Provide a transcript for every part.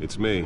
It's me.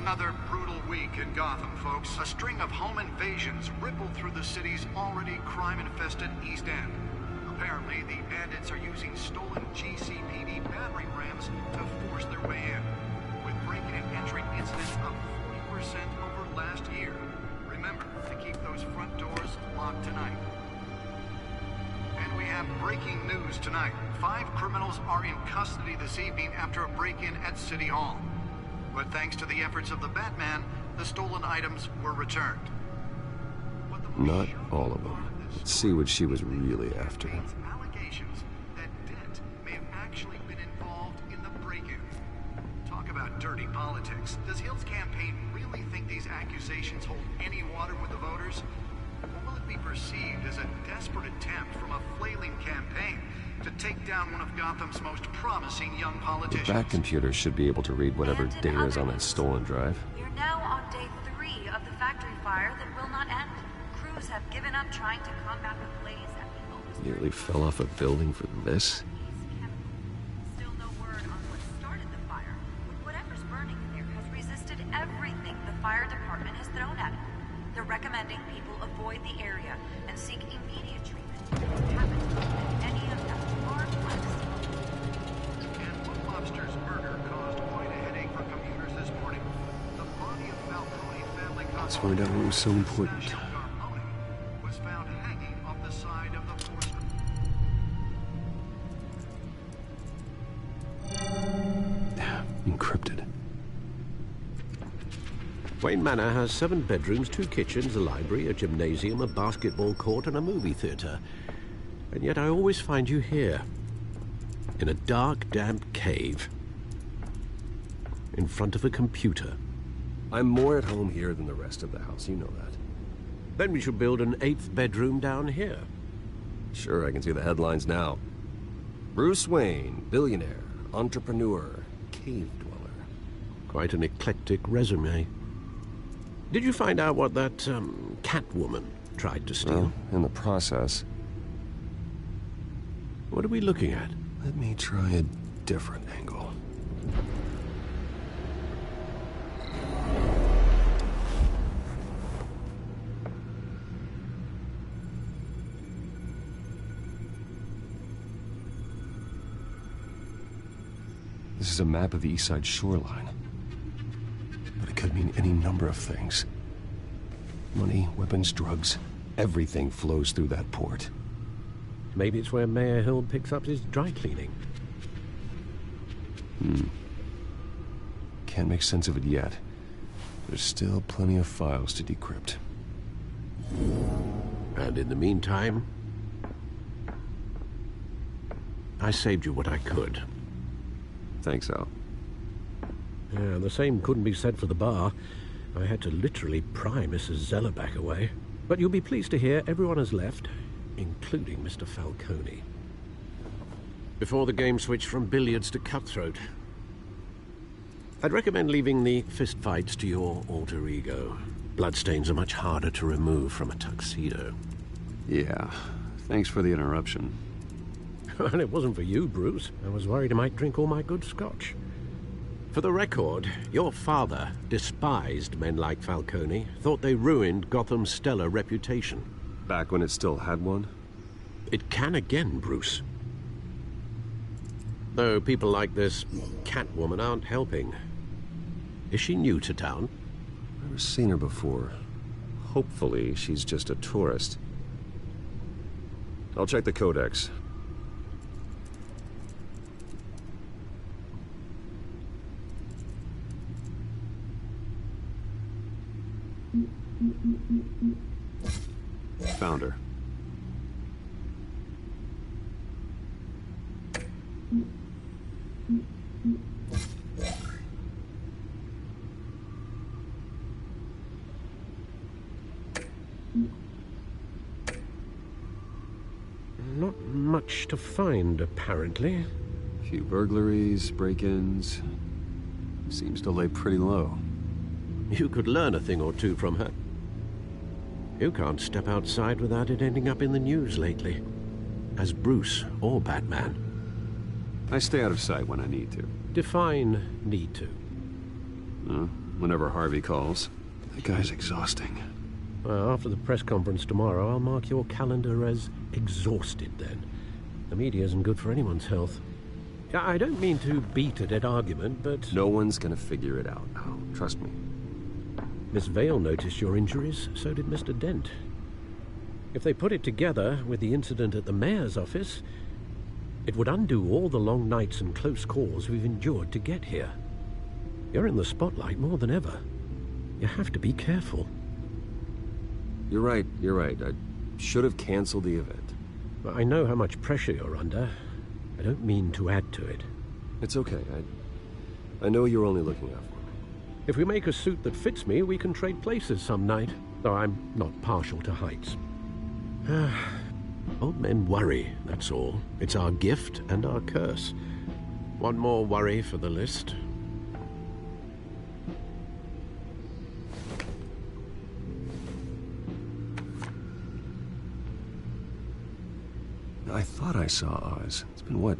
Another brutal week in Gotham, folks. A string of home invasions rippled through the city's already crime-infested East End. Apparently, the bandits are using stolen GCPD battering rams to force their way in, with break-in and entry incidents up 40% over last year. Remember to keep those front doors locked tonight. And we have breaking news tonight. 5 criminals are in custody this evening after a break-in at City Hall. But thanks to the efforts of the Batman, the stolen items were returned. Not all of them. Let's see what she was really after. Allegations that Dent may have actually been involved in the break-in. Talk about dirty politics. Does Hill's campaign really think these accusations hold any water with the voters? Or will it be perceived as a desperate attempt from a flailing campaign to take down one of Gotham's most promising young politicians? The back computer should be able to read whatever data is on that stolen drive. We're now on day 3 of the factory fire that will not end. Crews have given up trying to combat the blaze at the oldest... Nearly fell off a building for this. Still no word on what started the fire. Whatever's burning there has resisted everything the fire department has thrown at it. They're recommending people avoid the area and seek immediate treatment if it happens that any of them are flexible. And Wood Lobster's murder caused quite a headache for computers this morning. The body of Falcone family Let's find out what was so important. was found hanging off the side of the force. Encrypted. Wayne Manor has 7 bedrooms, 2 kitchens, a library, a gymnasium, a basketball court, and a movie theater. And yet I always find you here, in a dark, damp cave, in front of a computer. I'm more at home here than the rest of the house, you know that. Then we should build an 8th bedroom down here. Sure, I can see the headlines now. Bruce Wayne, billionaire, entrepreneur, cave dweller. Quite an eclectic resume. Did you find out what that, Catwoman tried to steal? Well, in the process. What are we looking at? Let me try a different angle. This is a map of the East Side shoreline. But it could mean any number of things. Money, weapons, drugs, everything flows through that port. Maybe it's where Mayor Hill picks up his dry cleaning. Can't make sense of it yet. There's still plenty of files to decrypt. And in the meantime, I saved you what I could. Thanks, Al. Yeah, the same couldn't be said for the bar. I had to literally pry Mrs. Zellerback away. But you'll be pleased to hear everyone has left, including Mr. Falcone. Before the game switched from billiards to cutthroat. I'd recommend leaving the fistfights to your alter ego. Bloodstains are much harder to remove from a tuxedo. Yeah, thanks for the interruption. And it wasn't for you, Bruce. I was worried I might drink all my good scotch. For the record, your father despised men like Falcone, thought they ruined Gotham's stellar reputation. Back when it still had one? It can again, Bruce. Though people like this Catwoman aren't helping. Is she new to town? Never seen her before. Hopefully, she's just a tourist. I'll check the codex. Found her. to find, apparently. A few burglaries, break-ins. Seems to lay pretty low. You could learn a thing or two from her. You can't step outside without it ending up in the news lately. As Bruce or Batman. I stay out of sight when I need to. Define need to. Whenever Harvey calls. That guy's exhausting. Well, after the press conference tomorrow, I'll mark your calendar as exhausted then. The media isn't good for anyone's health. I don't mean to beat a dead argument, but... No one's gonna figure it out now. Trust me. Miss Vale noticed your injuries, so did Mr. Dent. If they put it together with the incident at the mayor's office, it would undo all the long nights and close calls we've endured to get here. You're in the spotlight more than ever. You have to be careful. You're right. I should have canceled the event. I know how much pressure you're under. I don't mean to add to it. It's okay. I know you're only looking out for me. If we make a suit that fits me, we can trade places some night, though I'm not partial to heights. Old men worry, that's all. It's our gift and our curse. One more worry for the list. I thought I saw Oz. It's been, what,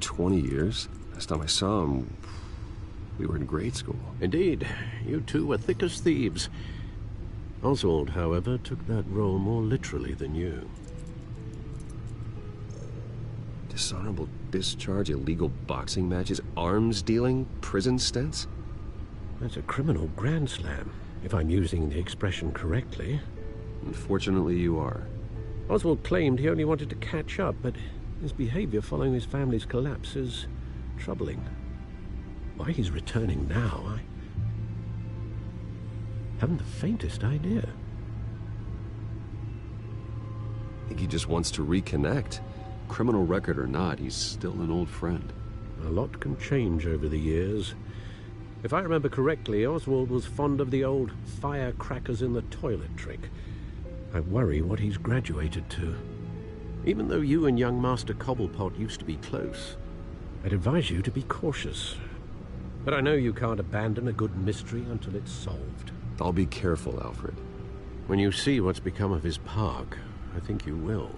20 years? Last time I saw him, we were in grade school. Indeed. You two were thick as thieves. Oswald, however, took that role more literally than you. Dishonorable discharge, illegal boxing matches, arms dealing, prison stints? That's a criminal grand slam, if I'm using the expression correctly. Unfortunately, you are. Oswald claimed he only wanted to catch up, but his behavior following his family's collapse is troubling. Why he's returning now, I haven't the faintest idea. I think he just wants to reconnect. Criminal record or not, he's still an old friend. A lot can change over the years. If I remember correctly, Oswald was fond of the old firecrackers in the toilet trick. I worry what he's graduated to. Even though you and young Master Cobblepot used to be close, I'd advise you to be cautious. But I know you can't abandon a good mystery until it's solved. I'll be careful, Alfred. When you see what's become of his park, I think you will.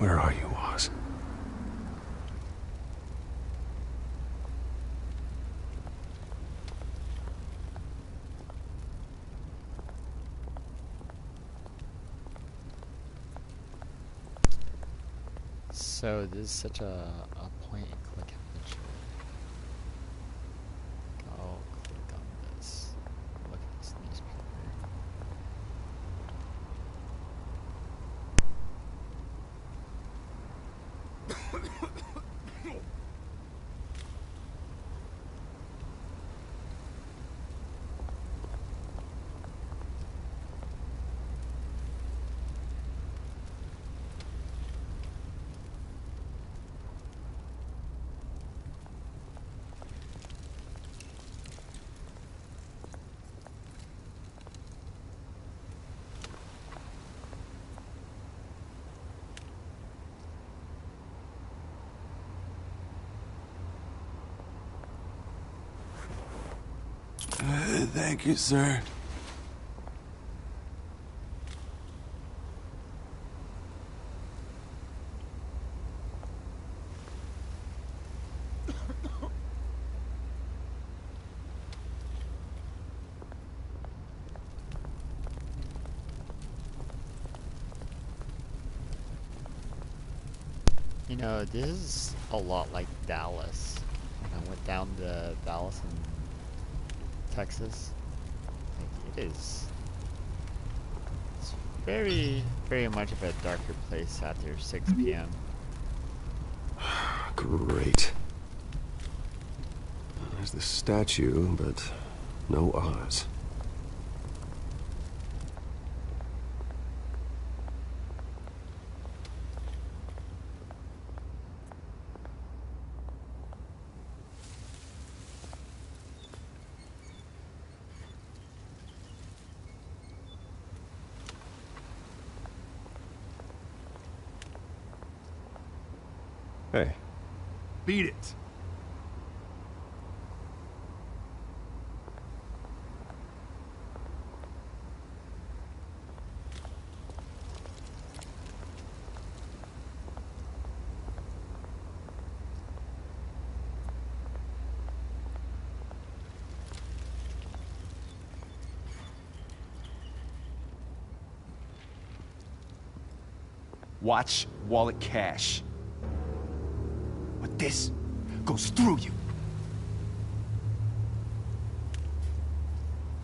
Where are you, Oz? So this is such a point and click adventure. Go click on this. Look at this newspaper. Thank you, sir. You know, this is a lot like Dallas. When I went down to Dallas in Texas, like, it is. It's very, very much of a darker place after 6 p.m. Great. There's the statue, but no Oz. Hey. Beat it. Watch wallet cash. But this goes through you.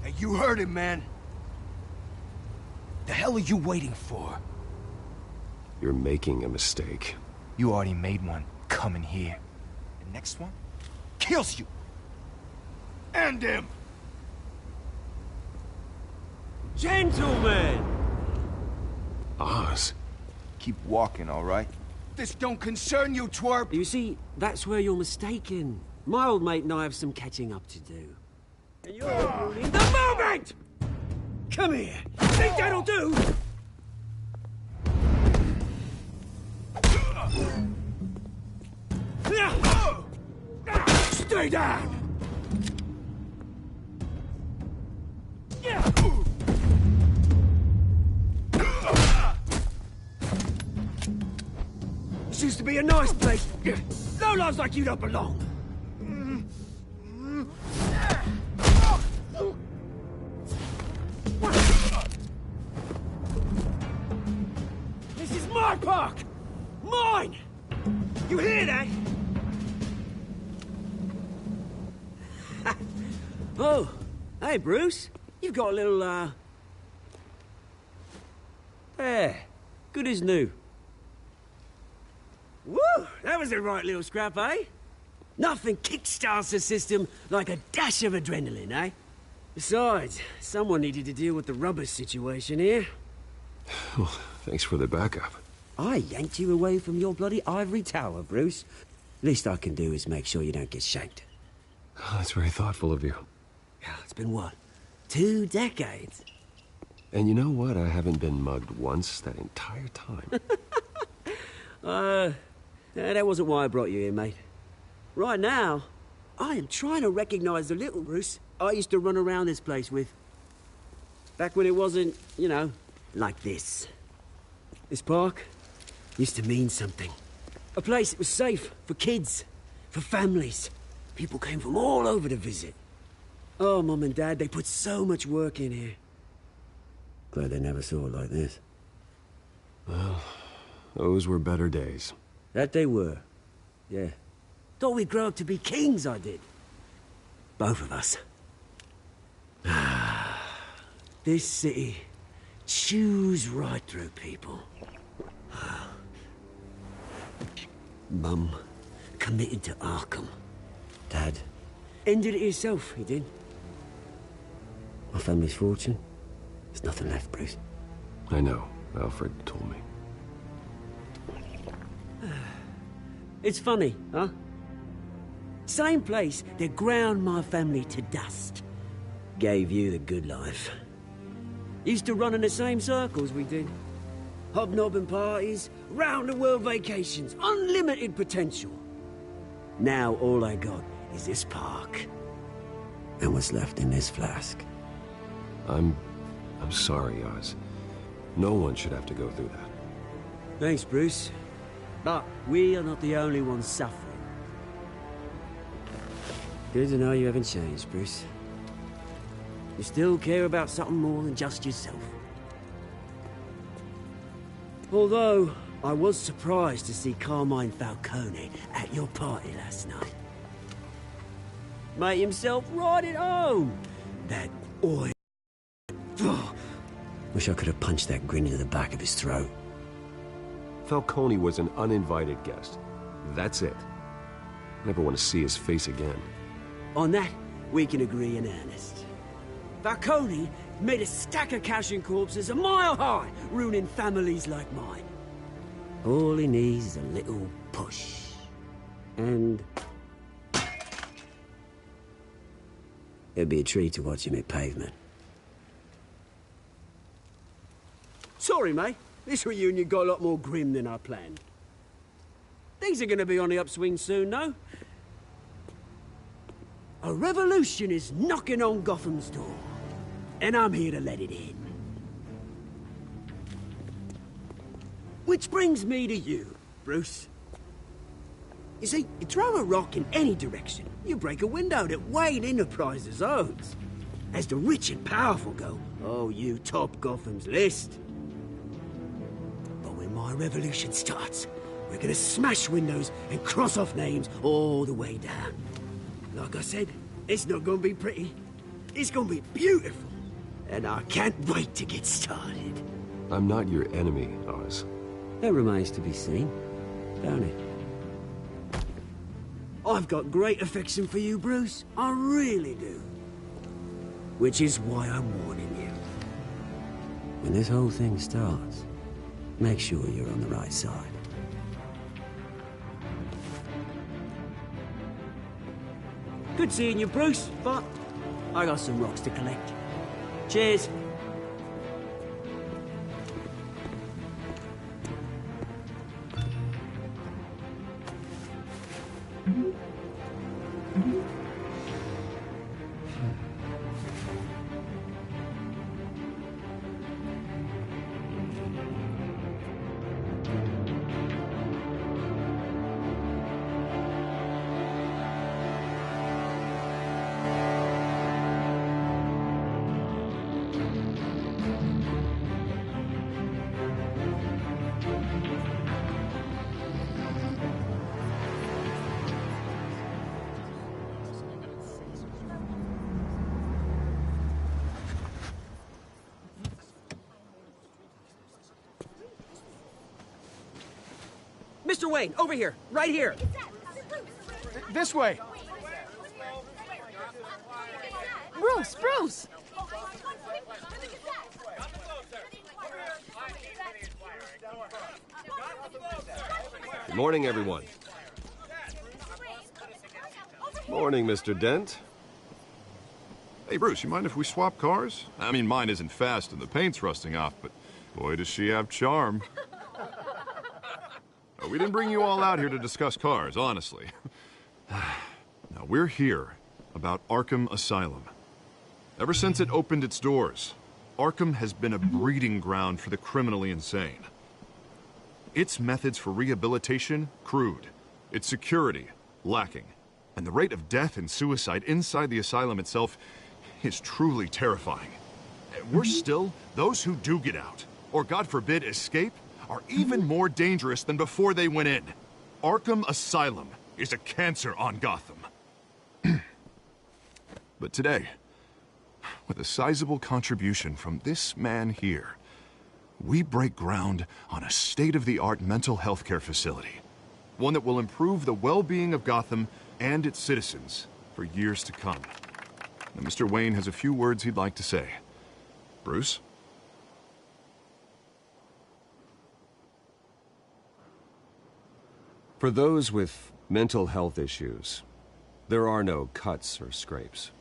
Hey, you heard him, man. The hell are you waiting for? You're making a mistake. You already made one coming here. The next one kills you. And him. Gentlemen! Oz? Keep walking, all right? This don't concern you, twerp! You see, that's where you're mistaken. My old mate and I have some catching up to do. And you're ruining the moment! Come here! Think that'll do? Stay down! This used to be a nice place. No lives like you don't belong. This is my park! Mine! You hear that? Oh, hey, Bruce. You've got a little, There. Good as new. Woo! That was a right little scrap, eh? Nothing kickstarts the system like a dash of adrenaline, eh? Besides, someone needed to deal with the rubber situation here. Well, thanks for the backup. I yanked you away from your bloody ivory tower, Bruce. Least I can do is make sure you don't get shanked. Oh, that's very thoughtful of you. Yeah, it's been what? 2 decades? And you know what? I haven't been mugged once that entire time. That wasn't why I brought you here, mate. Right now, I am trying to recognize the little Bruce I used to run around this place with. Back when it wasn't, you know, like this. This park used to mean something. A place that was safe for kids, for families. People came from all over to visit. Oh, Mum and Dad, they put so much work in here. Glad they never saw it like this. Well, those were better days. That they were. Yeah. Thought we'd grow up to be kings, I did. Both of us. This city chews right through people. Mum committed to Arkham. Dad ended it himself, he did. My family's fortune, there's nothing left, Bruce. I know. Alfred told me. It's funny, huh? Same place that ground my family to dust. Gave you the good life. Used to run in the same circles we did. Hobnobbing parties, round-the-world vacations, unlimited potential. Now all I got is this park. And what's left in this flask. I'm sorry, Oz. No one should have to go through that. Thanks, Bruce. But we are not the only ones suffering. Good to know you haven't changed, Bruce. You still care about something more than just yourself. Although, I was surprised to see Carmine Falcone at your party last night. Made himself right at home. That oil. Wish I could have punched that grin into the back of his throat. Falcone was an uninvited guest. That's it. Never want to see his face again. On that, we can agree in earnest. Falcone made a stack of cash and corpses a mile high, ruining families like mine. All he needs is a little push. And... it'd be a treat to watch him hit pavement. Sorry, mate. This reunion got a lot more grim than I planned. Things are gonna be on the upswing soon, though. A revolution is knocking on Gotham's door, and I'm here to let it in. Which brings me to you, Bruce. You see, you throw a rock in any direction, you break a window that Wayne Enterprises owns. As the rich and powerful go, oh, you top Gotham's list. But when my revolution starts, we're gonna smash windows and cross off names all the way down. Like I said, it's not gonna be pretty. It's gonna be beautiful. And I can't wait to get started. I'm not your enemy, Oz. That remains to be seen, don't it? I've got great affection for you, Bruce. I really do. Which is why I'm warning you. When this whole thing starts, make sure you're on the right side. Good seeing you, Bruce, but I got some rocks to collect. Cheers. Mr. Wayne, over here, right here. This way. Bruce! Good morning, everyone. Morning, Mr. Dent. Hey, Bruce, you mind if we swap cars? I mean, mine isn't fast and the paint's rusting off, but boy, does she have charm. We didn't bring you all out here to discuss cars, honestly. Now, we're here about Arkham Asylum. Ever since it opened its doors, Arkham has been a breeding ground for the criminally insane. Its methods for rehabilitation, crude. Its security, lacking. And the rate of death and suicide inside the asylum itself is truly terrifying. Worse still, those who do get out, or God forbid, escape, are even more dangerous than before they went in. Arkham Asylum is a cancer on Gotham. But today, with a sizable contribution from this man here, we break ground on a state-of-the-art mental health care facility. One that will improve the well-being of Gotham and its citizens for years to come. Now, Mr. Wayne has a few words he'd like to say. Bruce? For those with mental health issues, there are no cuts or scrapes.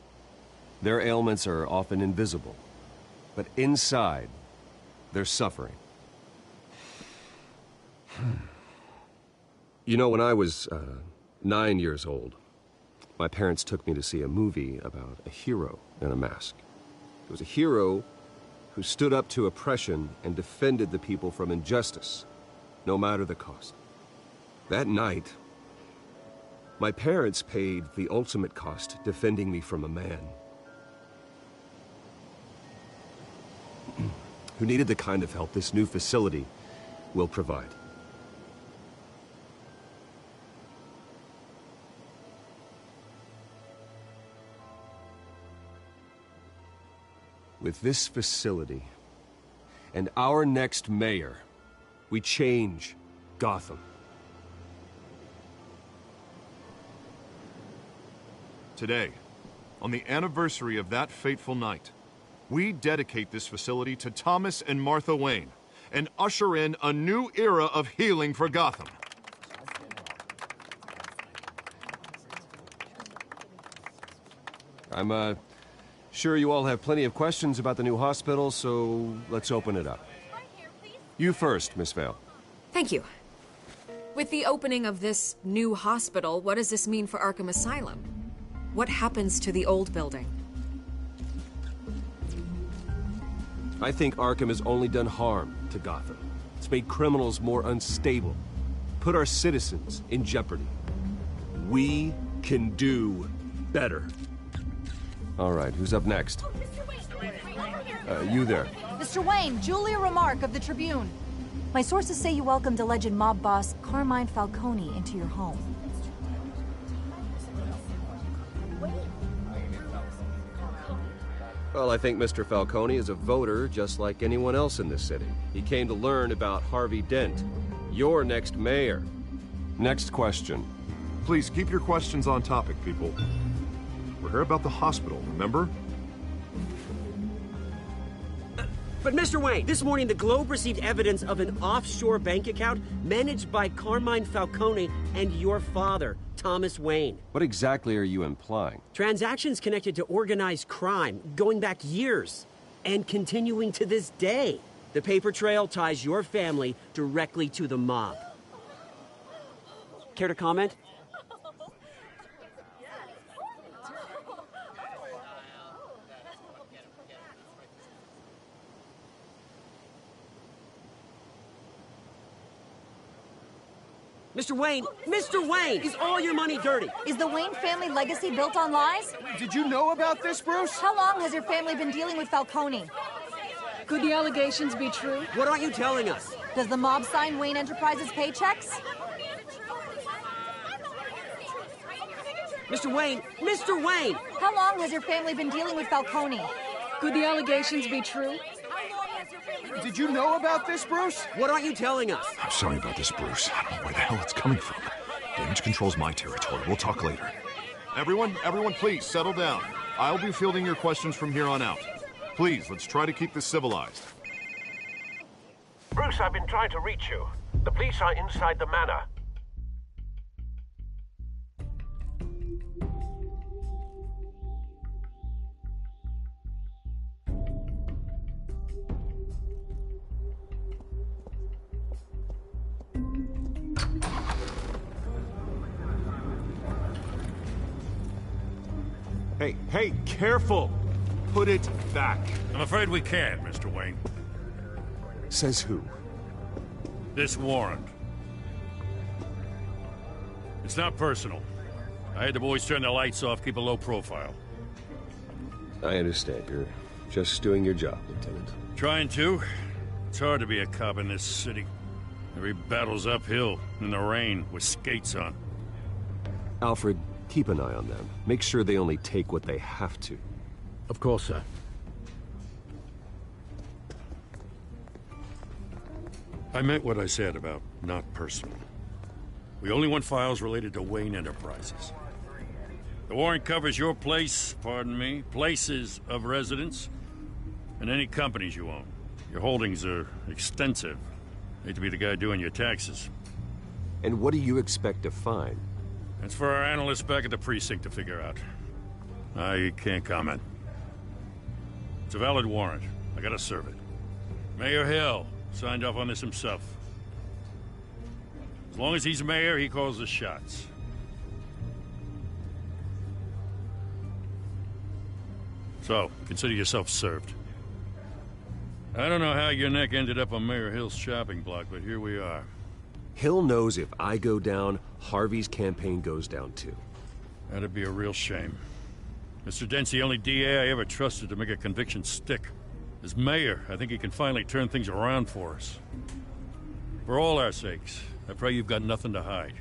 Their ailments are often invisible, but inside, they're suffering. You know, when I was 9 years old, my parents took me to see a movie about a hero in a mask. It was a hero who stood up to oppression and defended the people from injustice, no matter the cost. That night, my parents paid the ultimate cost defending me from a man who needed the kind of help this new facility will provide. With this facility and our next mayor, we change Gotham. Today, on the anniversary of that fateful night, we dedicate this facility to Thomas and Martha Wayne and usher in a new era of healing for Gotham. I'm, sure you all have plenty of questions about the new hospital, so let's open it up. You first, Miss Vale. Thank you. With the opening of this new hospital, what does this mean for Arkham Asylum? What happens to the old building? I think Arkham has only done harm to Gotham. It's made criminals more unstable, put our citizens in jeopardy. We can do better. All right, who's up next? You there. Mr. Wayne, Julia Remark of the Tribune. My sources say you welcomed alleged mob boss Carmine Falcone into your home. Well, I think Mr. Falcone is a voter just like anyone else in this city. He came to learn about Harvey Dent, your next mayor. Next question. Please keep your questions on topic, people. We're here about the hospital, remember? But Mr. Wayne, this morning the Globe received evidence of an offshore bank account managed by Carmine Falcone and your father, Thomas Wayne. What exactly are you implying? Transactions connected to organized crime, going back years, and continuing to this day. The paper trail ties your family directly to the mob. Care to comment? Mr. Wayne, is all your money dirty? Is the Wayne family legacy built on lies? Did you know about this, Bruce? How long has your family been dealing with Falcone? Could the allegations be true? What aren't you telling us? Does the mob sign Wayne Enterprises paychecks? Mr. Wayne! How long has your family been dealing with Falcone? Could the allegations be true? Did you know about this, Bruce? What aren't you telling us? I'm sorry about this, Bruce. I don't know where the hell it's coming from. Damage control's my territory. We'll talk later. Everyone, please, settle down. I'll be fielding your questions from here on out. Please, let's try to keep this civilized. Bruce, I've been trying to reach you. The police are inside the manor. Hey, careful! Put it back. I'm afraid we can't, Mr. Wayne. Says who? This warrant. It's not personal. I had the boys turn the lights off, keep a low profile. I understand. You're just doing your job, Lieutenant. Trying to. It's hard to be a cop in this city. Every battle's uphill, in the rain, with skates on. Alfred, keep an eye on them. Make sure they only take what they have to. Of course, sir. I meant what I said about not personal. We only want files related to Wayne Enterprises. The warrant covers your place, pardon me, places of residence, and any companies you own. Your holdings are extensive. Hate to be the guy doing your taxes. And what do you expect to find? That's for our analysts back at the precinct to figure out. I can't comment. It's a valid warrant. I gotta serve it. Mayor Hill signed off on this himself. As long as he's mayor, he calls the shots. So, consider yourself served. I don't know how your neck ended up on Mayor Hill's shopping block, but here we are. Hill knows if I go down, Harvey's campaign goes down too. That'd be a real shame. Mr. Dent's the only DA I ever trusted to make a conviction stick. As mayor, I think he can finally turn things around for us. For all our sakes, I pray you've got nothing to hide.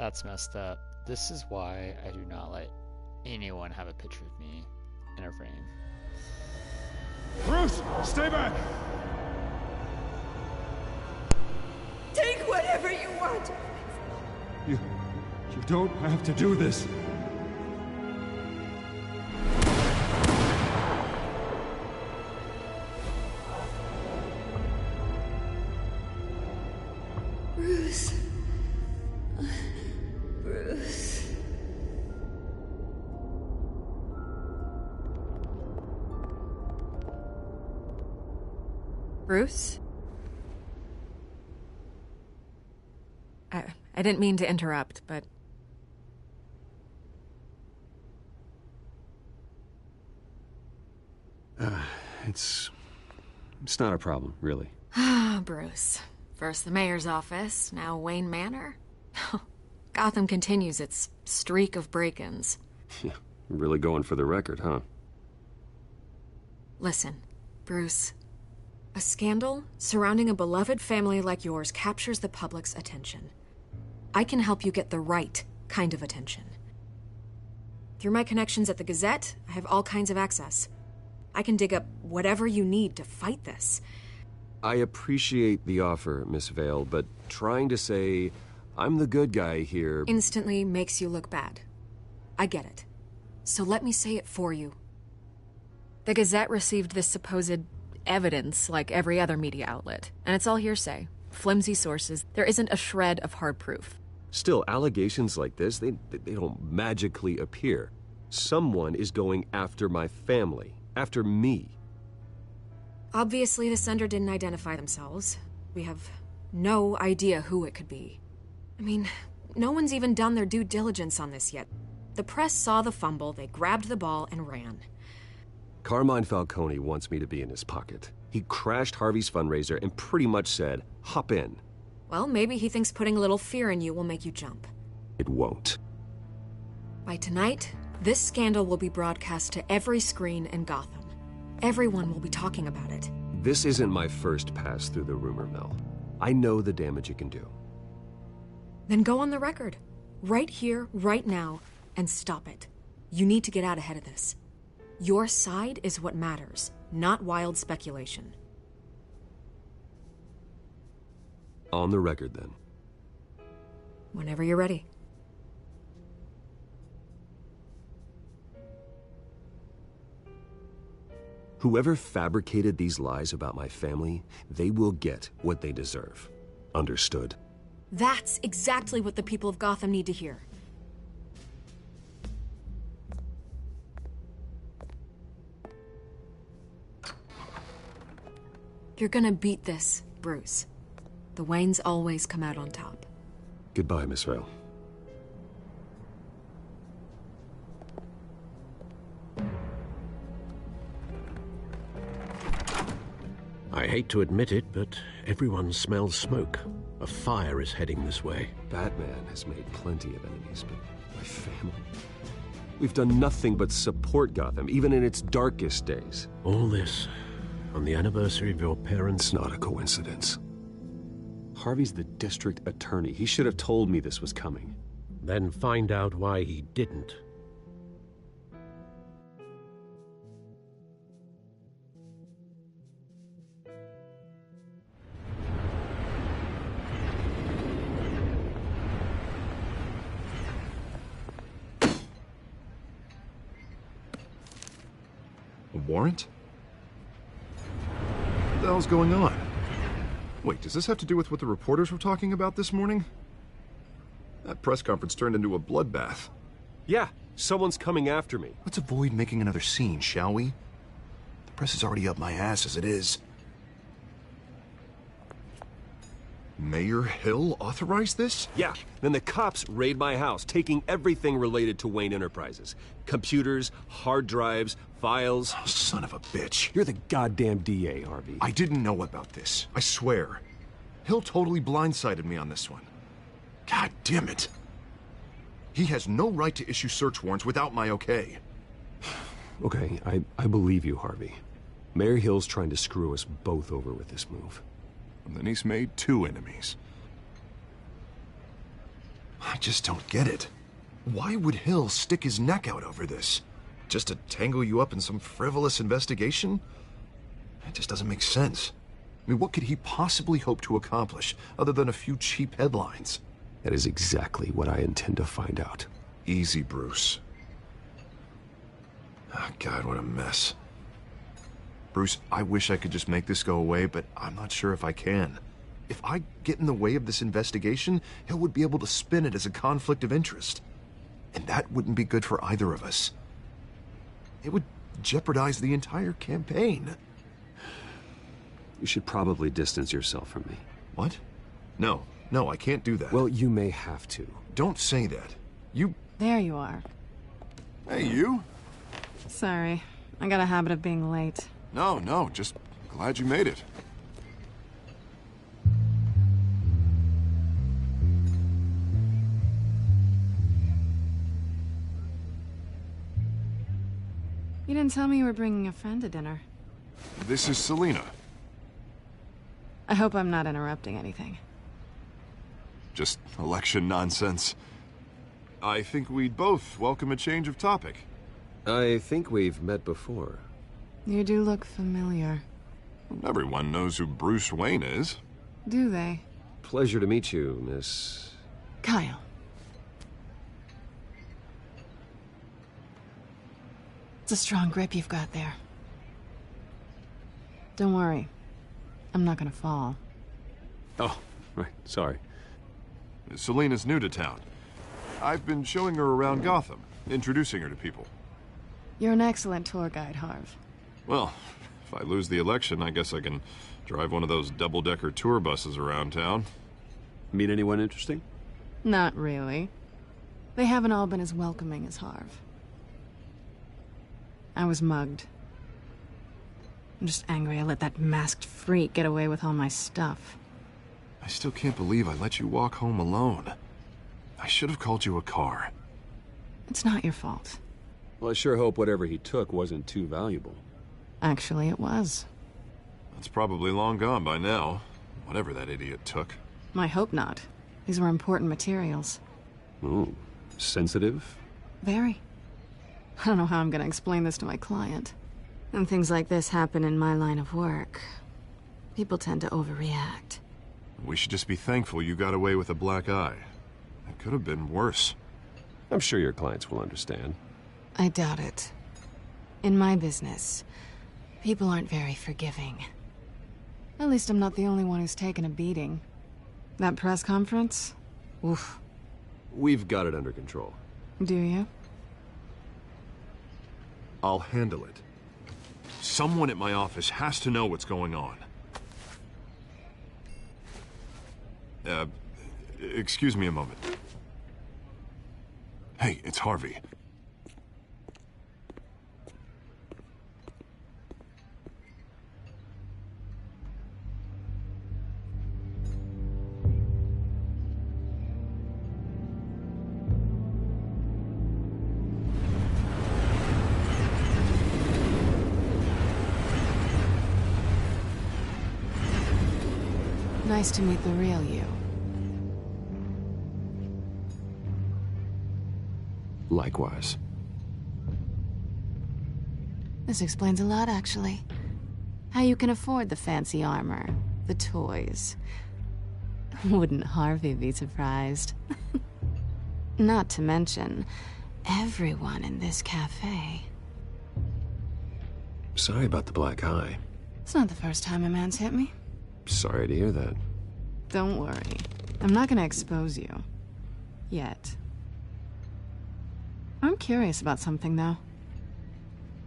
That's messed up. This is why I do not let anyone have a picture of me in a frame. Bruce, stay back! Take whatever you want! You don't have to do this. Bruce. Bruce. Bruce? I didn't mean to interrupt, but... It's not a problem, really. Ah, Bruce. First the mayor's office, now Wayne Manor. Gotham continues its streak of break-ins. Yeah, really going for the record, huh? Listen, Bruce. A scandal surrounding a beloved family like yours captures the public's attention. I can help you get the right kind of attention. Through my connections at the Gazette, I have all kinds of access. I can dig up whatever you need to fight this. I appreciate the offer, Miss Vale, but trying to say I'm the good guy here instantly makes you look bad. I get it. So let me say it for you. The Gazette received this supposed evidence like every other media outlet, and it's all hearsay. Flimsy sources. There isn't a shred of hard proof. Still, allegations like this, they don't magically appear. Someone is going after my family, after me. Obviously, the sender didn't identify themselves. We have no idea who it could be. I mean, no one's even done their due diligence on this yet. The press saw the fumble, they grabbed the ball and ran. Carmine Falcone wants me to be in his pocket. He crashed Harvey's fundraiser and pretty much said, hop in. Well, maybe he thinks putting a little fear in you will make you jump. It won't. By tonight, this scandal will be broadcast to every screen in Gotham. Everyone will be talking about it. This isn't my first pass through the rumor mill. I know the damage it can do. Then go on the record. Right here, right now, and stop it. You need to get out ahead of this. Your side is what matters, not wild speculation. On the record, then. Whenever you're ready. Whoever fabricated these lies about my family, they will get what they deserve. Understood? That's exactly what the people of Gotham need to hear. You're gonna beat this, Bruce. The Waynes always come out on top. Goodbye, Miss Vale. I hate to admit it, but everyone smells smoke. A fire is heading this way. Batman has made plenty of enemies, but my family... We've done nothing but support Gotham, even in its darkest days. All this on the anniversary of your parents'... It's not a coincidence. Harvey's the district attorney. He should have told me this was coming. Then find out why he didn't. A warrant? What the hell's going on? Wait, does this have to do with what the reporters were talking about this morning? That press conference turned into a bloodbath. Yeah, someone's coming after me. Let's avoid making another scene, shall we? The press is already up my ass as it is. Mayor Hill authorized this? Yeah, then the cops raid my house, taking everything related to Wayne Enterprises. Computers, hard drives, files. Oh, son of a bitch. You're the goddamn DA, Harvey. I didn't know about this. I swear. Hill totally blindsided me on this one. God damn it. He has no right to issue search warrants without my okay. Okay, I believe you, Harvey. Mayor Hill's trying to screw us both over with this move. And then he's made two enemies. I just don't get it. Why would Hill stick his neck out over this? Just to tangle you up in some frivolous investigation? It just doesn't make sense. I mean, what could he possibly hope to accomplish other than a few cheap headlines? That is exactly what I intend to find out. Easy, Bruce. Oh, God, what a mess. Bruce, I wish I could just make this go away, but I'm not sure if I can. If I get in the way of this investigation, Hill would be able to spin it as a conflict of interest. And that wouldn't be good for either of us. It would jeopardize the entire campaign. You should probably distance yourself from me. What? No, I can't do that. Well, you may have to. Don't say that. You... There you are. Hey, you? Sorry. I got a habit of being late. No, just glad you made it. You didn't tell me you were bringing a friend to dinner. This is Selina. I hope I'm not interrupting anything. Just election nonsense. I think we'd both welcome a change of topic. I think we've met before. You do look familiar. Everyone knows who Bruce Wayne is. Do they? Pleasure to meet you, Miss... Kyle. It's a strong grip you've got there. Don't worry. I'm not gonna fall. Oh, right. Sorry. Selina's new to town. I've been showing her around Gotham, introducing her to people. You're an excellent tour guide, Harv. Well, if I lose the election, I guess I can drive one of those double-decker tour buses around town. Meet anyone interesting? Not really. They haven't all been as welcoming as Harv. I was mugged. I'm just angry I let that masked freak get away with all my stuff. I still can't believe I let you walk home alone. I should have called you a car. It's not your fault. Well, I sure hope whatever he took wasn't too valuable. Actually, it was. It's probably long gone by now, whatever that idiot took. I hope not. These were important materials. Ooh, sensitive? Very. I don't know how I'm gonna explain this to my client. When things like this happen in my line of work, people tend to overreact. We should just be thankful you got away with a black eye. It could have been worse. I'm sure your clients will understand. I doubt it. In my business, people aren't very forgiving. At least I'm not the only one who's taken a beating. That press conference? Oof. We've got it under control. Do you? I'll handle it. Someone at my office has to know what's going on. Excuse me a moment. Hey, it's Harvey. Nice to meet the real you. Likewise. This explains a lot, actually. How you can afford the fancy armor, the toys. Wouldn't Harvey be surprised? Not to mention, everyone in this cafe. Sorry about the black eye. It's not the first time a man's hit me. Sorry to hear that. Don't worry. I'm not gonna expose you. Yet. I'm curious about something, though.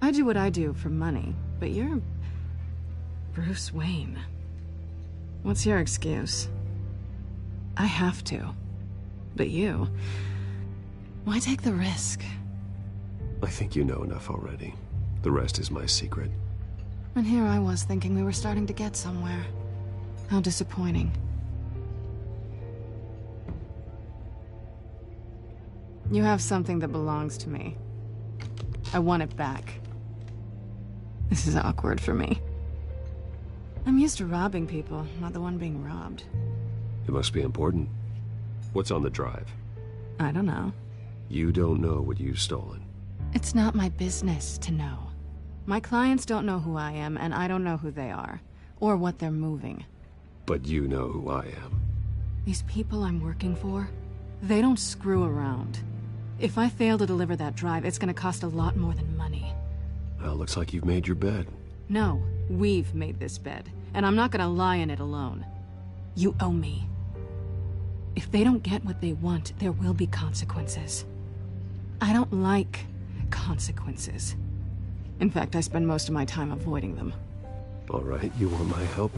I do what I do for money, but you're... Bruce Wayne. What's your excuse? I have to. But you... Why take the risk? I think you know enough already. The rest is my secret. And here I was thinking we were starting to get somewhere. How disappointing. You have something that belongs to me. I want it back. This is awkward for me. I'm used to robbing people, not the one being robbed. It must be important. What's on the drive? I don't know. You don't know what you've stolen. It's not my business to know. My clients don't know who I am, and I don't know who they are, or what they're moving. But you know who I am. These people I'm working for, they don't screw around. If I fail to deliver that drive, it's gonna cost a lot more than money. Well, looks like you've made your bed. No, we've made this bed, and I'm not gonna lie in it alone. You owe me. If they don't get what they want, there will be consequences. I don't like consequences. In fact, I spend most of my time avoiding them. All right, you want my help?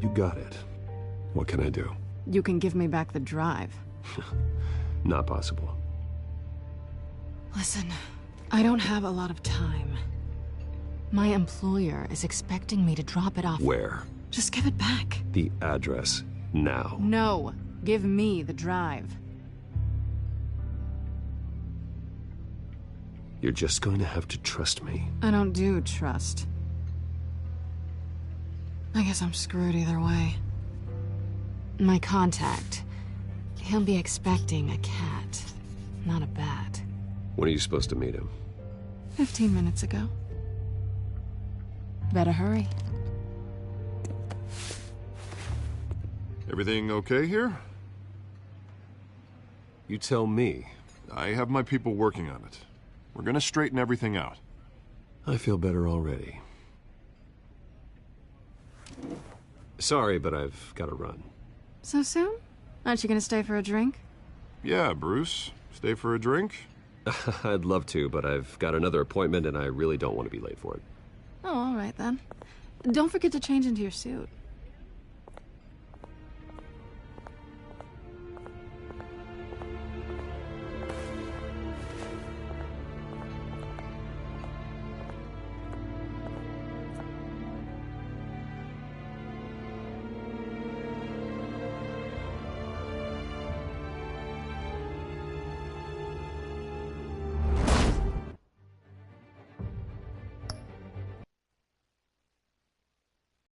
You got it. What can I do? You can give me back the drive. Not possible. Listen, I don't have a lot of time. My employer is expecting me to drop it off. Where? Just give it back. The address, now. No, give me the drive. You're just going to have to trust me. I don't do trust. I guess I'm screwed either way. My contact, he'll be expecting a cat, not a bat. When are you supposed to meet him? 15 minutes ago. Better hurry. Everything okay here? You tell me. I have my people working on it. We're gonna straighten everything out. I feel better already. Sorry, but I've got to run. So soon? Aren't you gonna stay for a drink? Yeah, Bruce. Stay for a drink? I'd love to, but I've got another appointment and I really don't want to be late for it. Oh, all right then. Don't forget to change into your suit.